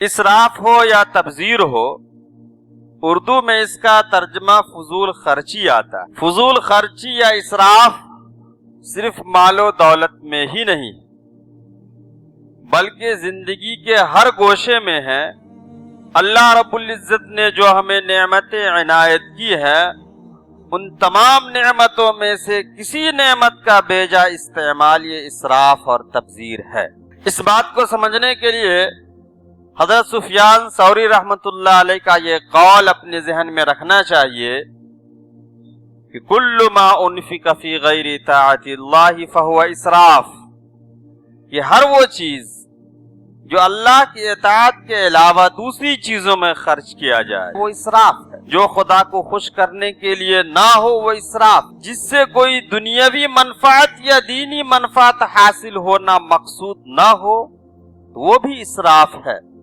इसराफ हो या तबजीर हो, उर्दू में इसका तर्जमा फजूल खर्ची आता है। फजूल खर्ची या इसराफ सिर्फ मालो दौलत में ही नहीं बल्कि जिंदगी के हर गोशे में है। अल्लाह रब्बुल इज्जत ने जो हमें नेमतें इनायत की है, उन तमाम नेमतों में से किसी नेमत का बेजा इस्तेमाल ये इसराफ और तबजीर है। इस बात को समझने के लिए हज़रत सुफियान सौरी रहमतुल्लाह अलैह का ये कौल अपने जहन में रखना चाहिए कि कुल्लु मा उनफिक फी गैरि ताअतिल्लाहि फहुवा इसराफ, कि हर वो चीज जो अल्लाह की इताअत के अलावा दूसरी चीजों में खर्च किया जाए वो इसराफ है। जो खुदा को खुश करने के लिए ना हो वो इसराफ, जिससे कोई दुनियावी मनफात या दीनी मनफात हासिल होना मकसूद ना हो तो वो भी इसराफ है।